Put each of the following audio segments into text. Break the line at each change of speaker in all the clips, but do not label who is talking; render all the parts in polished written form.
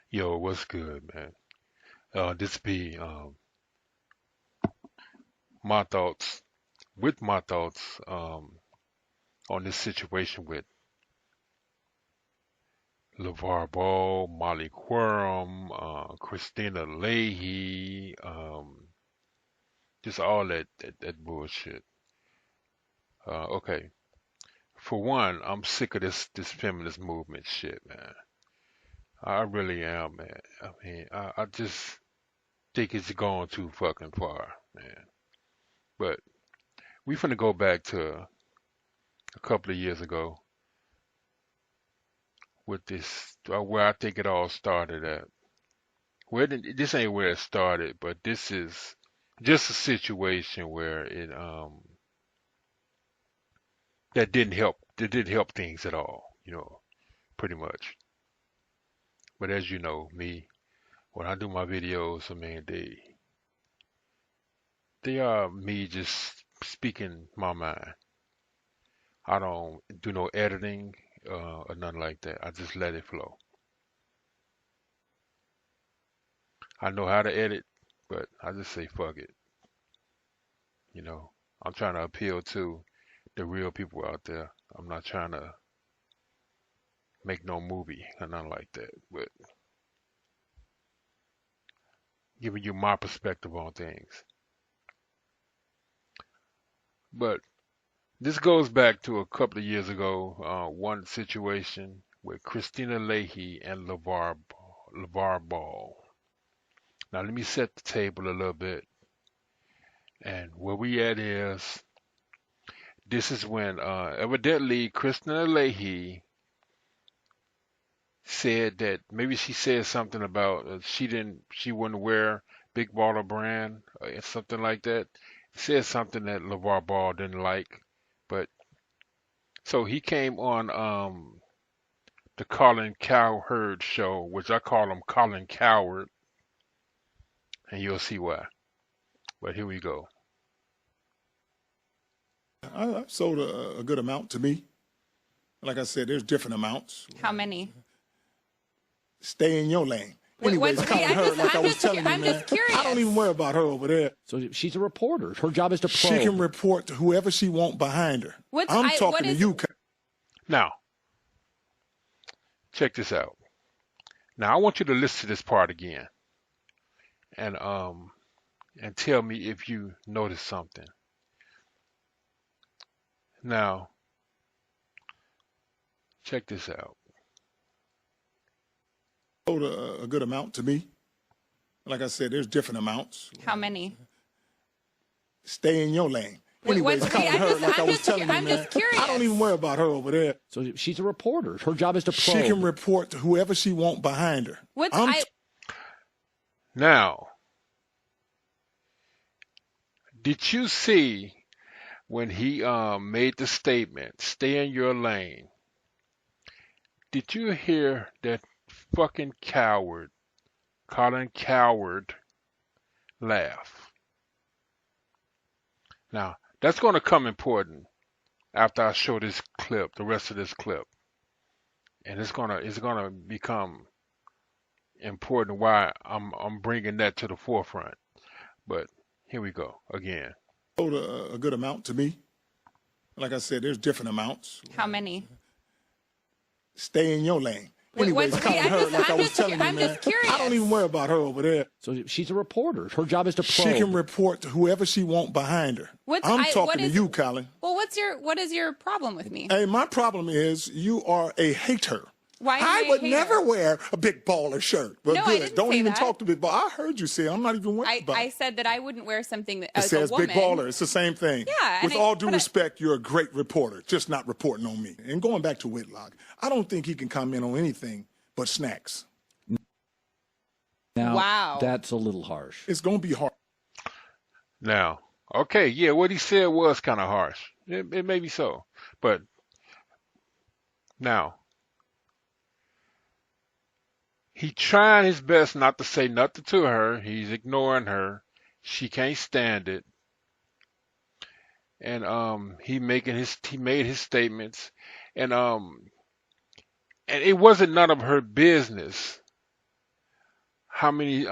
Yo, what's good, man? This be my thoughts my thoughts on this situation with LeVar Ball, Molly Quorum, Christina Leahy, just all that bullshit. Okay, for one, I'm sick of this feminist movement shit, man. I really am, man. I mean, I just think it's going too fucking far, man. But we finna go back to a couple of years ago with this, where I think it all started at. This ain't where it started, but this is just a situation where it that didn't help things at all, pretty much. But as you know, me, when I do my videos, I mean they are me just speaking my mind. I don't do no editing or nothing like that. I just let it flow. I know how to edit, but I just say fuck it. You know, I'm trying to appeal to the real people out there. I'm not trying to make no movie or nothing like that, but giving you my perspective on things. But this goes back to a couple of years ago, one situation with Christina Leahy and LeVar Ball. Now let me set the table a little bit. And where we at is this is when evidently Christina Leahy said that maybe she said something about she wouldn't wear Big Baller Brand or something like that. Said something that LeVar Ball didn't like, but so he came on the Colin Cowherd show, which I call him Colin Coward, and you'll see why. But here we go.
I sold a good amount to me. Like I said, there's different amounts.
How many?
Stay in your lane.
Wait,
Anyways,
what's
calling her, like I was telling you,
I'm
man,
just curious.
I don't even worry about her over there.
So she's a reporter. Her job is to probe.
She can report to whoever she want behind her. I'm talking to you.
Now, check this out. Now I want you to listen to this part again, and tell me if you notice something. Now, check this out.
Sold a good amount to me. Like I said, there's different amounts.
How many?
Stay in your lane.
Wait,
Anyways, calling her, like I was telling you, man,
just curious.
I don't even worry about her over there.
So she's a reporter. Her job is to probe.
She can report to whoever she want behind her.
Now, did you see when he made the statement, "Stay in your lane"? Did you hear that fucking coward, Colin Coward, laugh? Now, that's going to come important after I show this clip, the rest of this clip, and it's gonna become important why I'm bringing that to the forefront. But here we go again.
Sold a good amount to me. Like I said, there's different amounts.
How many?
Stay in your lane.
Wait,
Anyways, calling her, like I was telling you, man,
just curious.
I don't even worry about her over there.
So she's a reporter. Her job is to probe.
She can report to whoever she want behind her. I'm talking to you, Colin.
Well, what is your problem with me?
Hey, my problem is you are a hater.
Why?
I would never wear a Big Baller shirt. But
No,
good.
I didn't
Don't
say
even
that.
talk to Big Baller. I heard you say I'm not even worried about it.
I said that I wouldn't wear something that
It
as
says
a woman.
Big Baller. It's the same thing.
Yeah.
With all due respect, you're a great reporter, just not reporting on me. And going back to Whitlock, I don't think he can comment on anything but snacks.
Now,
wow.
That's a little harsh.
It's going to be hard.
Now, okay, yeah, what he said was kind of harsh. It may be so. But now, he trying his best not to say nothing to her. He's ignoring her. She can't stand it. And he made his statements. And it wasn't none of her business how many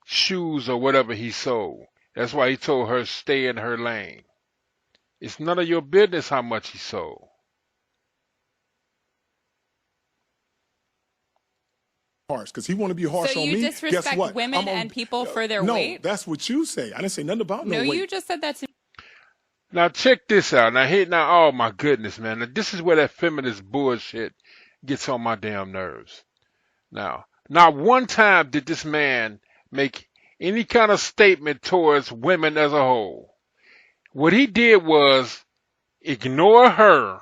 shoes or whatever he sold. That's why he told her stay in her lane. It's none of your business how much he sold.
Harsh, because he want to be harsh
So
on
you
me.
disrespect
Guess what?
women and people for their
no,
weight?
that's what you say. I didn't say nothing about no
No,
weight.
you just said that to me.
Now check this out. Oh my goodness, man. Now, this is where that feminist bullshit gets on my damn nerves. Now, not one time did this man make any kind of statement towards women as a whole. What he did was ignore her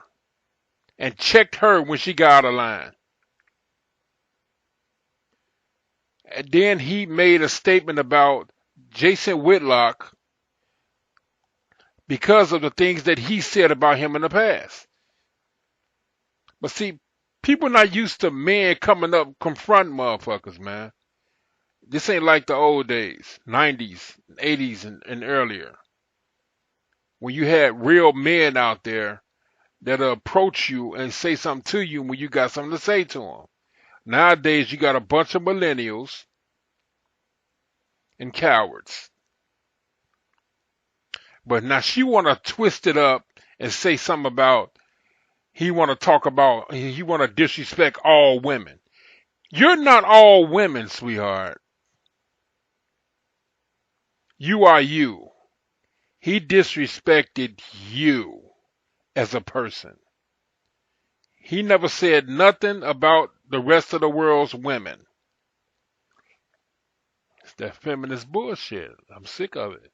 and checked her when she got out of line. And then he made a statement about Jason Whitlock because of the things that he said about him in the past. But see, people not used to men coming up confronting motherfuckers, man. This ain't like the old days, 90s, 80s, and earlier. When you had real men out there that'll approach you and say something to you when you got something to say to them. Nowadays, you got a bunch of millennials and cowards. But now she want to twist it up and say something about he want to disrespect all women. You're not all women, sweetheart. You are you. He disrespected you as a person. He never said nothing about the rest of the world's women. It's that feminist bullshit. I'm sick of it.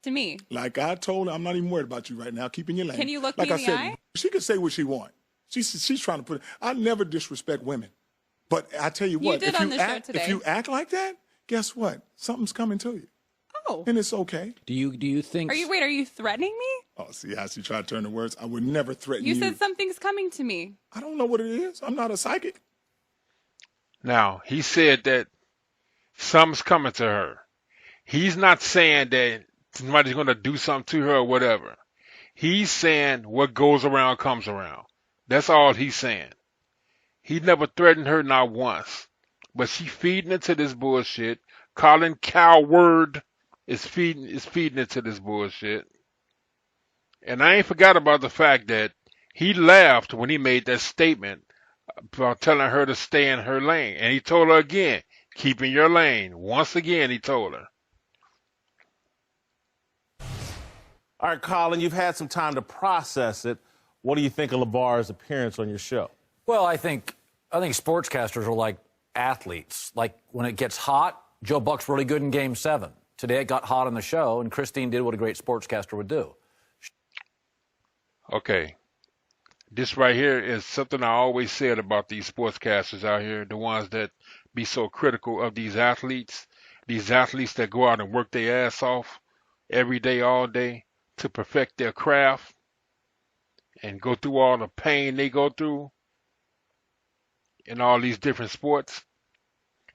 To me.
Like I told her, I'm not even worried about you right now. Keep in your lane.
Can you look
like
me
I
in
said,
the eye?
She can say what she wants. She's trying to put it. I never disrespect women. But I tell you what,
did on the show today.
if you act like that, guess what? Something's coming to you.
Oh.
And it's okay.
Do you think?
Are you threatening me?
Oh, see how she tried to turn the words? I would never threaten you.
You said something's coming to me.
I don't know what it is. I'm not a psychic.
Now, he said that something's coming to her. He's not saying that somebody's going to do something to her or whatever. He's saying what goes around comes around. That's all he's saying. He never threatened her not once. But she feeding into this bullshit. Colin Coward is feeding into this bullshit. And I ain't forgot about the fact that he laughed when he made that statement about telling her to stay in her lane. And he told her again, keep in your lane. Once again, he told her.
All right, Colin, you've had some time to process it. What do you think of LeVar's appearance on your show?
Well, I think sportscasters are like athletes. Like when it gets hot, Joe Buck's really good in Game 7. Today it got hot on the show, and Christine did what a great sportscaster would do.
Okay. This right here is something I always said about these sportscasters out here, the ones that be so critical of these athletes that go out and work their ass off every day, all day to perfect their craft and go through all the pain they go through in all these different sports,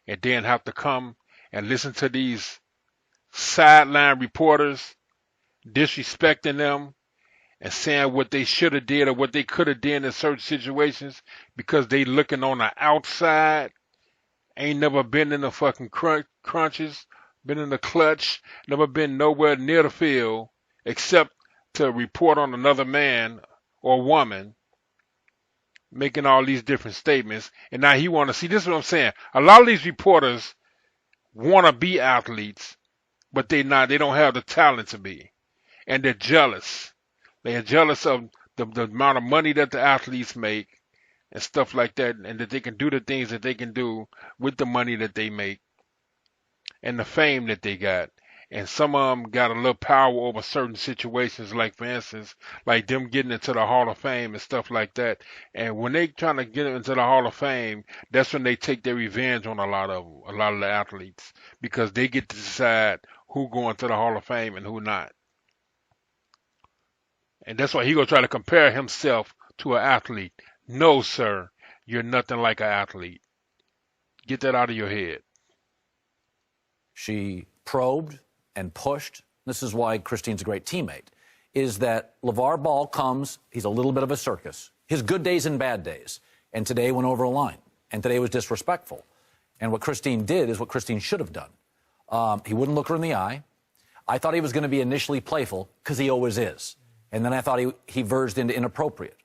and then have to come and listen to these sideline reporters disrespecting them and saying what they should have did or what they could have done in certain situations because they looking on the outside, ain't never been in the fucking crunches, been in the clutch, never been nowhere near the field except to report on another man or woman making all these different statements. And now he want to see, this is what I'm saying, a lot of these reporters want to be athletes, but they don't have the talent to be. And they're jealous. They're jealous of the amount of money that the athletes make and stuff like that, and that they can do the things that they can do with the money that they make and the fame that they got. And some of them got a little power over certain situations, like, for instance, like them getting into the Hall of Fame and stuff like that. And when they trying to get into the Hall of Fame, that's when they take their revenge on a lot of the athletes, because they get to decide who going to the Hall of Fame and who not. And that's why he gonna try to compare himself to an athlete. No, sir, you're nothing like an athlete. Get that out of your head.
She probed and pushed. This is why Christine's a great teammate, is that LeVar Ball comes, he's a little bit of a circus. His good days and bad days. And today went over a line. And today was disrespectful. And what Christine did is what Christine should have done. He wouldn't look her in the eye. I thought he was going to be initially playful, because he always is. And then I thought he verged into inappropriate.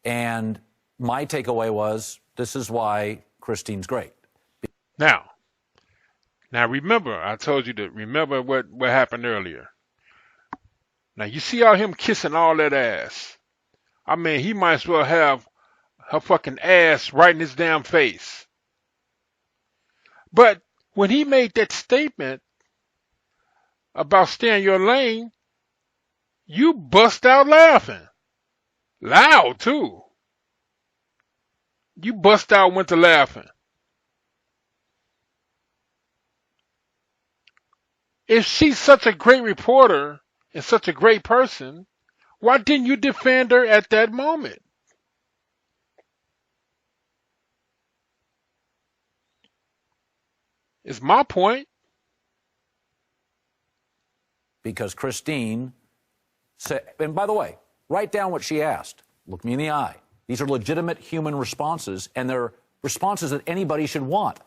And my takeaway was, this is why Christine's great.
Now remember, I told you to remember what happened earlier. Now, you see how him kissing all that ass? I mean, he might as well have her fucking ass right in his damn face. But when he made that statement about stay in your lane, you bust out laughing. Loud, too. You bust out went to laughing. If she's such a great reporter and such a great person, why didn't you defend her at that moment? It's my point.
Because Christine said, and by the way, write down what she asked. Look me in the eye. These are legitimate human responses, and they're responses that anybody should want.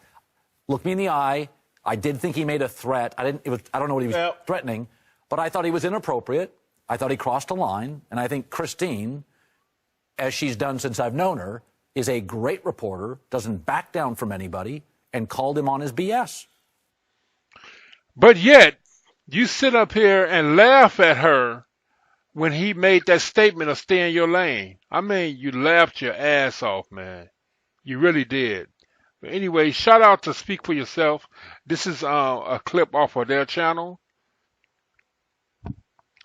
Look me in the eye. I did think he made a threat. I don't know what he was threatening, but I thought he was inappropriate. I thought he crossed a line, and I think Christine, as she's done since I've known her, is a great reporter, doesn't back down from anybody, and called him on his BS.
But yet, you sit up here and laugh at her when he made that statement of stay in your lane. I mean, you laughed your ass off, man. You really did. But anyway, shout out to Speak For Yourself. This is a clip off of their channel.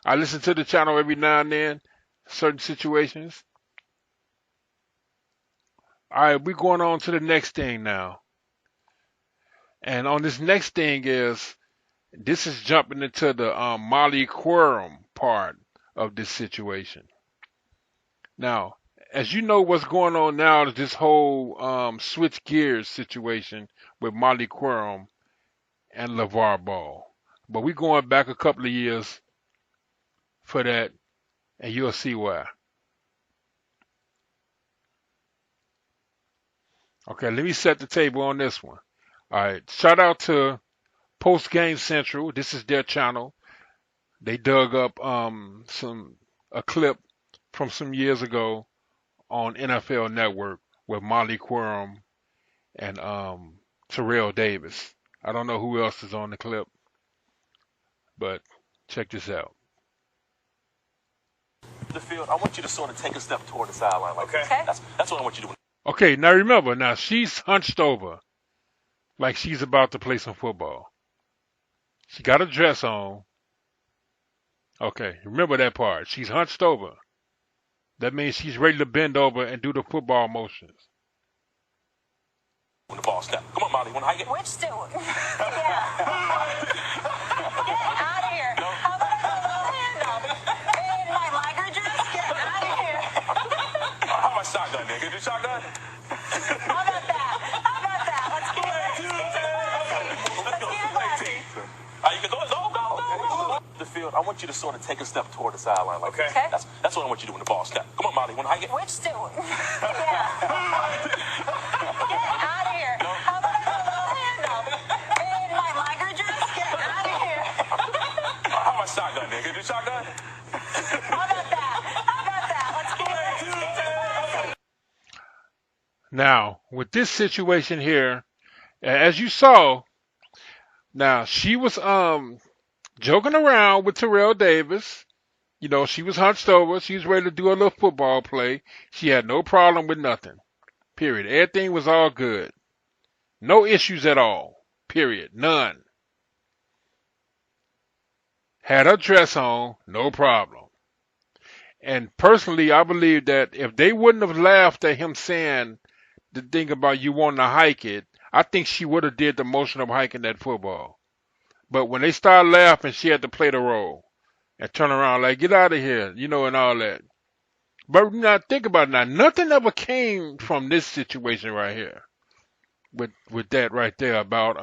I listen to the channel every now and then, certain situations. All right, we're going on to the next thing now. And on this next thing this is jumping into the Molly Quorum part of this situation. Now, as you know, what's going on now is this whole switch gears situation with Molly Quorum and LeVar Ball. But we're going back a couple of years for that, and you'll see why. Okay, let me set the table on this one. All right, shout out to Post Game Central. This is their channel. They dug up a clip from some years ago on NFL Network with Molly Quorum and Terrell Davis. I don't know who else is on the clip, but check this out.
The field, I want you to sort of take a step toward the sideline. Like
Okay.
That's what I want you to do.
Okay, now remember, she's hunched over like she's about to play some football. She got a dress on. Okay, remember that part. She's hunched over. That means she's ready to bend over and do the football motions.
When the ball snap. Come on, Molly. When I get
Which still? Yeah. Get out of here. How about I have a little handoff? In my lager dress? Get out of here.
how my shotgun, nigga? The shotgun?
How about that? How about that? Let's keep it classy.
You can go. The field, I want you to sort of take a step toward the sideline. Like
Okay.
That's what I want you to do when the ball snap. Come on, Molly. When I get
Which still? Yeah. Get out of here. How about I have a little handoff? In my lager dress? Get out of here.
how my shotgun, nigga? The shotgun?
How about that? How about that? Let's keep it classy.
Now, with this situation here, as you saw, now she was joking around with Terrell Davis. You know, she was hunched over. She was ready to do a little football play. She had no problem with nothing. Period. Everything was all good. No issues at all. Period. None. Had her dress on. No problem. And personally, I believe that if they wouldn't have laughed at him saying the thing about you wanting to hike it, I think she would have did the motion of hiking that football. But when they started laughing, she had to play the role and turn around like, get out of here, you know, and all that. But now think about it now. Nothing ever came from this situation right here with that right there about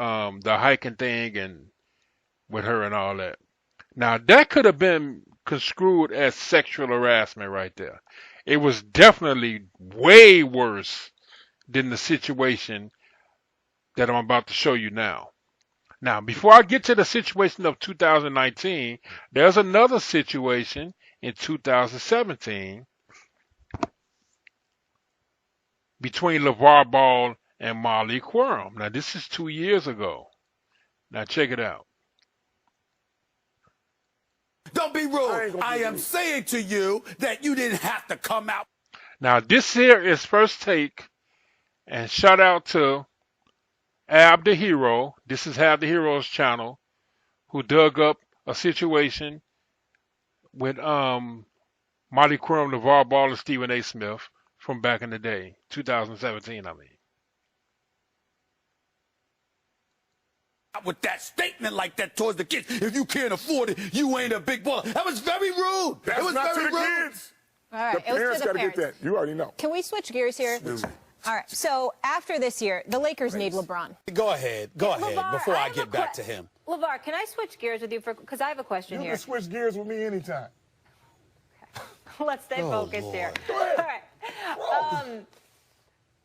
the hiking thing and with her and all that. Now that could have been construed as sexual harassment right there. It was definitely way worse than the situation that I'm about to show you now. Now, before I get to the situation of 2019, there's another situation in 2017 between LeVar Ball and Molly Quorum. Now, this is 2 years ago. Now, check it out.
Don't be rude. I am saying to you that you didn't have to come out.
Now, this here is First Take, and shout out to Ab the Hero. This is Ab the Hero's channel, who dug up a situation with Molly Quorum, LeVar Ball, and Stephen A. Smith from back in the day, 2017, I mean.
With that statement like that towards the kids. If you can't afford it, you ain't a big baller. That was very rude.
That's
it was
not
very
to the
rude.
kids.
All right,
The
it was
parents
to the
got to get
parents.
that. You already know.
Can we switch gears here? All right, so after this year, the Lakers need LeBron.
Go ahead. Go ahead
LeVar,
before I
have
get
a
back to him.
LeVar, can I switch gears with you because I have a question
You
here.
can switch gears with me anytime.
Let's stay focused here.
Go ahead.
All right.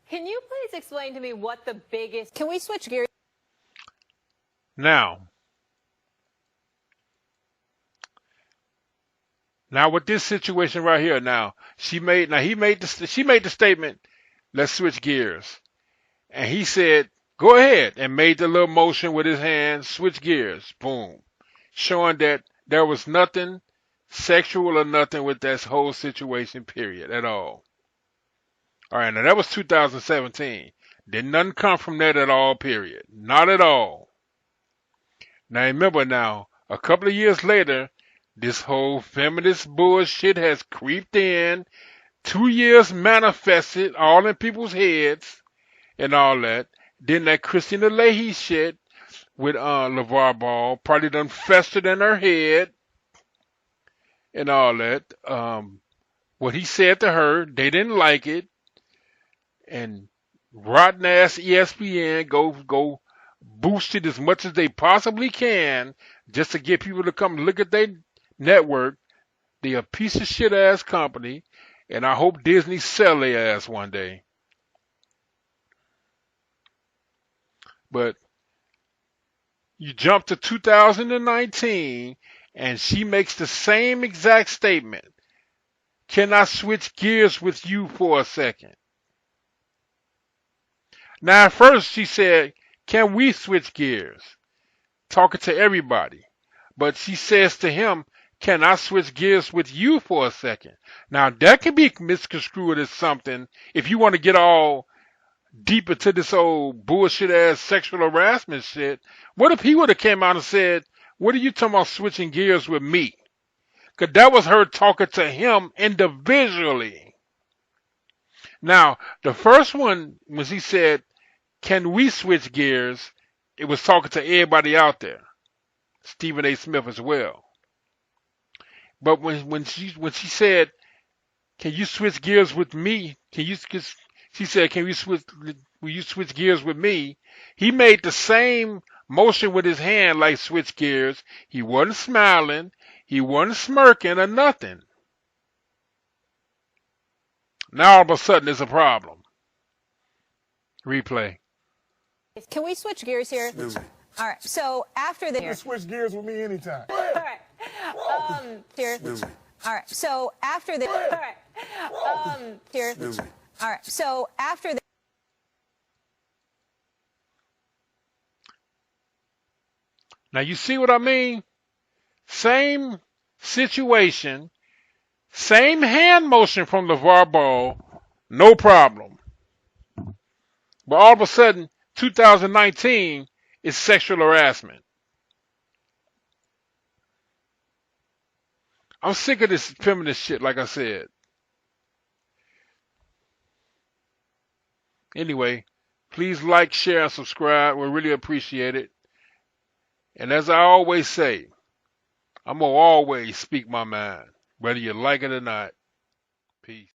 Can you please explain to me what the biggest...
Can we switch gears?
Now with this situation right here, he made the statement, let's switch gears. And he said, go ahead, and made the little motion with his hand, switch gears, boom. Showing that there was nothing sexual or nothing with that whole situation, period, at all. All right, now that was 2017. Didn't nothing come from that at all, period. Not at all. Now remember now, a couple of years later, this whole feminist bullshit has creeped in. 2 years manifested all in people's heads and all that. Then that Christina Leahy shit with LeVar Ball probably done festered in her head and all that. What he said to her, they didn't like it. And rotten ass ESPN go boost it as much as they possibly can just to get people to come look at their network. They're a piece of shit ass company, and I hope Disney sell their ass one day. But you jump to 2019, and she makes the same exact statement. Can I switch gears with you for a second? Now, at first she said, can we switch gears? Talking to everybody. But she says to him, can I switch gears with you for a second? Now, that can be misconstrued as something, if you want to get all deep into this old bullshit-ass sexual harassment shit. What if he would have came out and said, what are you talking about switching gears with me? Because that was her talking to him individually. Now, the first one, when she said, can we switch gears, it was talking to everybody out there. Stephen A. Smith as well. But when she said, can you switch gears with me? She said, will you switch gears with me? He made the same motion with his hand like switch gears. He wasn't smiling. He wasn't smirking or nothing. Now all of a sudden there's a problem. Replay.
Can we switch gears here? All right, so after the...
You can switch gears with me anytime.
All right.
Here. All right, so after the...
All right.
Here. All right, so after the...
Now you see what I mean? Same situation, same hand motion from LeVar Ball, no problem. But all of a sudden, 2019 is sexual harassment. I'm sick of this feminist shit, like I said. Anyway, please like, share, and subscribe. We really appreciate it. And as I always say, I'm going to always speak my mind, whether you like it or not. Peace.